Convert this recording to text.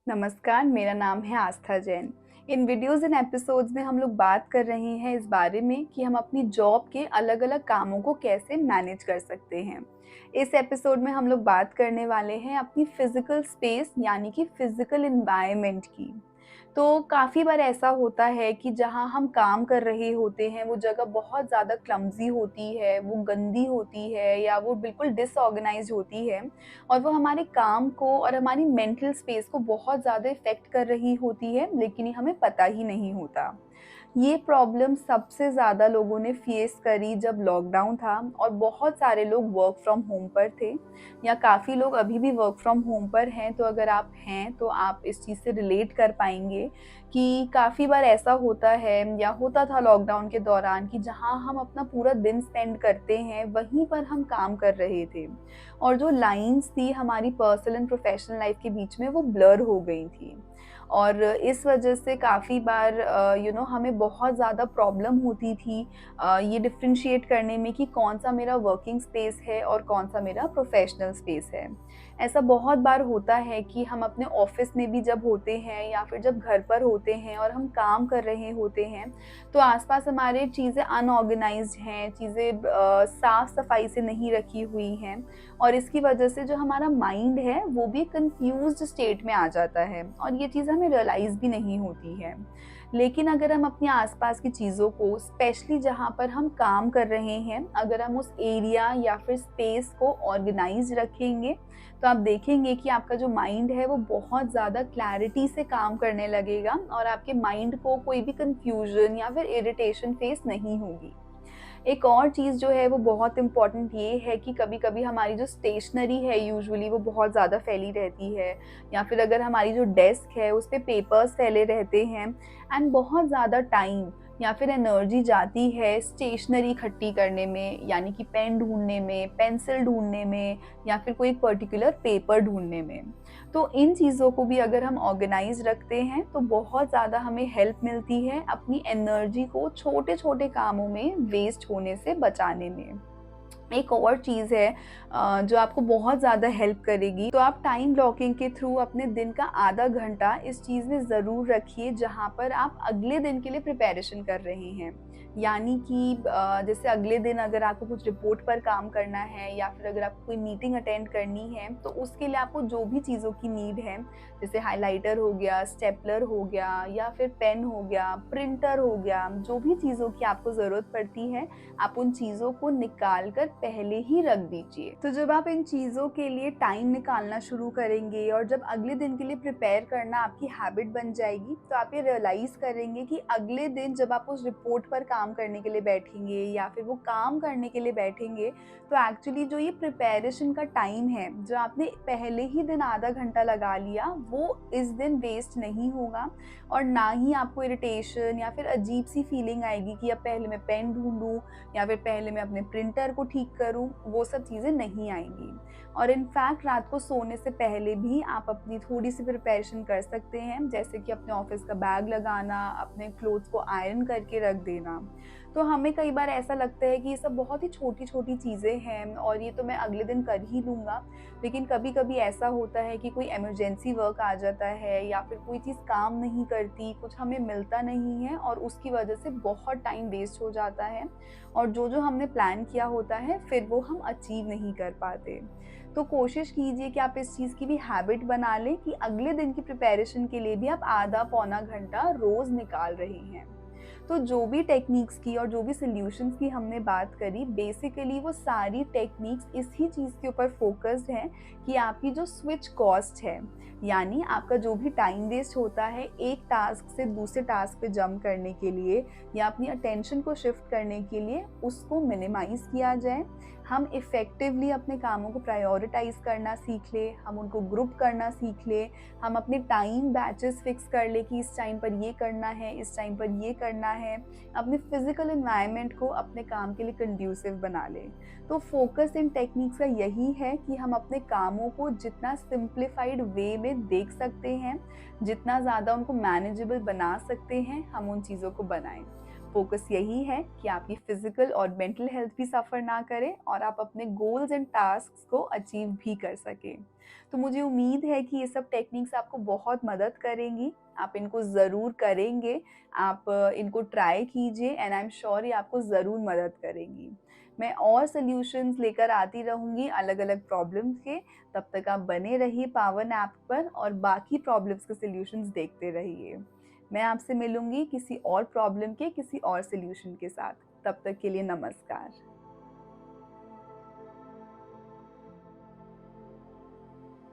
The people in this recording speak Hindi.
नमस्कार, मेरा नाम है आस्था जैन। इन वीडियोज़ एंड एपिसोड्स में हम लोग बात कर रहे हैं इस बारे में कि हम अपनी जॉब के अलग-अलग कामों को कैसे मैनेज कर सकते हैं। इस एपिसोड में हम लोग बात करने वाले हैं अपनी फ़िज़िकल स्पेस यानी कि फ़िज़िकल एनवायरनमेंट की। तो काफ़ी बार ऐसा होता है कि जहाँ हम काम कर रहे होते हैं, वो जगह बहुत ज़्यादा क्लम्ज़ी होती है, वो गंदी होती है या वो बिल्कुल डिसऑर्गनाइज़्ड होती है और वो हमारे काम को और हमारी मेंटल स्पेस को बहुत ज़्यादा इफ़ेक्ट कर रही होती है, लेकिन ये हमें पता ही नहीं होता। ये प्रॉब्लम सबसे ज़्यादा लोगों ने फेस करी जब लॉकडाउन था और बहुत सारे लोग वर्क फ्रॉम होम पर थे या काफ़ी लोग अभी भी वर्क फ्रॉम होम पर हैं, तो अगर आप हैं तो आप इस चीज़ से रिलेट कर पाएँगे कि काफ़ी बार ऐसा होता है या होता था लॉकडाउन के दौरान कि जहाँ हम अपना पूरा दिन स्पेंड करते हैं, वहीं पर हम काम कर रहे थे और जो लाइन्स थी हमारी पर्सनल एंड प्रोफ़ेशनल लाइफ़ के बीच में वो ब्लर हो गई थी। और इस वजह से काफ़ी बार हमें बहुत ज़्यादा प्रॉब्लम होती थी ये डिफ़रेंशिएट करने में कि कौन-सा मेरा वर्किंग स्पेस है और कौन-सा मेरा प्रोफ़ेशनल स्पेस है। ऐसा बहुत बार होता है कि हम अपने ऑफ़िस में भी जब होते हैं या फिर जब घर पर होते हैं और हम काम कर रहे होते हैं, तो आस-पास हमारे चीज़ें अनऑर्गनाइज़्ड हैं, चीज़ें साफ़-सफ़ाई से नहीं रखी हुई हैं और इसकी वजह से जो हमारा माइंड है, वो भी कन्फ्यूज़्ड स्टेट में आ जाता है और ये चीज़ हमें रियलाइज़ भी नहीं होती है। लेकिन अगर हम अपने आस-पास की चीज़ों को स्पेशली जहाँ पर हम काम कर रहे हैं, अगर हम उस एरिया या फिर स्पेस को ऑर्गनाइज़ रखेंगे, तो आप देखेंगे कि आपका जो माइंड है वो बहुत ज़्यादा क्लैरिटी से काम करने लगेगा और आपके माइंड को कोई भी कन्फ्यूज़न या फिर इरिटेशन फेस नहीं होगी। एक और चीज़ जो है वो बहुत इम्पोर्टेंट ये है कि कभी-कभी हमारी जो स्टेशनरी है यूजुअली वो बहुत ज़्यादा फैली रहती है या फिर अगर हमारी जो डेस्क है उस पे पेपर्स फैले रहते हैं एंड बहुत ज़्यादा टाइम या फिर एनर्जी जाती है स्टेशनरी इकट्ठी करने में यानी कि पेन ढूँढने में, पेंसिल ढूँढने में या फिर कोई एक पर्टिकुलर पेपर ढूँढने में। तो इन चीज़ों को भी अगर हम ऑर्गेनाइज़ रखते हैं तो बहुत ज़्यादा हमें हेल्प मिलती है अपनी एनर्जी को छोटे-छोटे कामों में वेस्ट होने से बचाने में। एक और चीज़ है जो आपको बहुत ज़्यादा हेल्प करेगी, तो आप टाइम ब्लॉकिंग के थ्रू अपने दिन का आधा घंटा इस चीज़ में ज़रूर रखिए जहाँ पर आप अगले दिन के लिए प्रिपरेशन कर रहे हैं। यानी कि जैसे अगले दिन अगर आपको कुछ रिपोर्ट पर काम करना है या फिर अगर आपको कोई मीटिंग अटेंड करनी है, तो उसके लिए आपको जो भी चीज़ों की नीड है, जैसे हाइलाइटर हो गया, स्टेपलर हो गया या फिर पेन हो गया, प्रिंटर हो गया, जो भी चीज़ों की आपको ज़रूरत पड़ती है, आप उन चीज़ों को निकाल कर पहले ही रख दीजिए। तो जब आप इन चीज़ों के लिए टाइम निकालना शुरू करेंगे और जब अगले दिन के लिए प्रिपेयर करना आपकी हैबिट बन जाएगी, तो आप ये रियलाइज़ करेंगे कि अगले दिन जब आप उस रिपोर्ट पर काम करने के लिए बैठेंगे या फिर वो काम करने के लिए बैठेंगे, तो एक्चुअली जो ये प्रिपरेशन का टाइम है, जो आपने पहले ही दिन आधा घंटा लगा लिया, वो इस दिन वेस्ट नहीं होगा और ना ही आपको इरिटेशन या फिर अजीब-सी फीलिंग आएगी कि अब पहले मैं पेन ढूँढूँ या फिर पहले मैं अपने प्रिंटर को ठीक करूँ, वो सब चीज़ें नहीं आएँगी। और इनफैक्ट रात को सोने से पहले भी आप अपनी थोड़ी-सी प्रिपरेशन कर सकते हैं, जैसे कि अपने ऑफ़िस का बैग लगाना, अपने क्लोथ्स को आयरन करके रख देना। तो हमें कई बार ऐसा लगता है कि ये सब बहुत ही छोटी-छोटी चीज़ें हैं और ये तो मैं अगले दिन कर ही लूँगा, लेकिन कभी-कभी ऐसा होता है कि कोई इमरजेंसी वर्क आ जाता है या फिर कोई चीज़ काम नहीं करती, कुछ हमें मिलता नहीं है और उसकी वजह से बहुत टाइम वेस्ट हो जाता है और जो-जो हमने प्लान किया होता है फिर वो हम अचीव नहीं कर पाते। तो कोशिश कीजिए कि आप इस चीज़ की भी हैबिट बना लें कि अगले दिन की प्रिपरेशन के लिए भी आप आधा पौना घंटा रोज़ निकाल रहे हैं। तो जो भी टेक्निक्स की और जो भी सॉल्यूशंस की हमने बात करी, बेसिकली वो सारी टेक्निक्स इसी चीज़ के ऊपर फ़ोकस्ड हैं कि आपकी जो स्विच कॉस्ट है, यानी आपका जो भी टाइम वेस्ट होता है एक टास्क से दूसरे टास्क पे जंप करने के लिए या अपनी अटेंशन को शिफ्ट करने के लिए, उसको मिनिमाइज़ किया जाए। हम इफ़ेक्टिवली अपने कामों को प्रायोरिटाइज़ करना सीख लें, हम उनको ग्रुप करना सीख लें, हम अपने टाइम बैचेस फिक्स कर लें कि इस टाइम पर ये करना है, इस टाइम पर ये करना है। अपने फिज़िकल एनवायरनमेंट को अपने काम के लिए कंड्यूसिव बना लें। तो फोकस इन टेक्निक्स का यही है कि हम अपने कामों को जितना सिंप्लीफाइड वे में देख सकते हैं, जितना ज़्यादा उनको मैनेजेबल बना सकते हैं, हम उन चीज़ों को बनाएँ। फोकस यही है कि आपकी फिजिकल और मेंटल हेल्थ भी सफ़र ना करे और आप अपने गोल्स एंड टास्क्स को अचीव भी कर सकें। तो मुझे उम्मीद है कि ये सब टेक्निक्स आपको बहुत मदद करेंगी। आप इनको ज़रूर करेंगे, आप इनको ट्राई कीजिए एंड आई एम श्योर ये आपको ज़रूर मदद करेंगी। मैं और सॉल्यूशंस लेकर आती रहूँगी अलग-अलग प्रॉब्लम्स के। तब तक आप बने रहिए पावन ऐप पर और बाकी प्रॉब्लम्स के सॉल्यूशंस देखते रहिए। मैं आपसे मिलूँगी किसी और प्रॉब्लम के किसी और सॉल्यूशन के साथ। तब तक के लिए नमस्कार।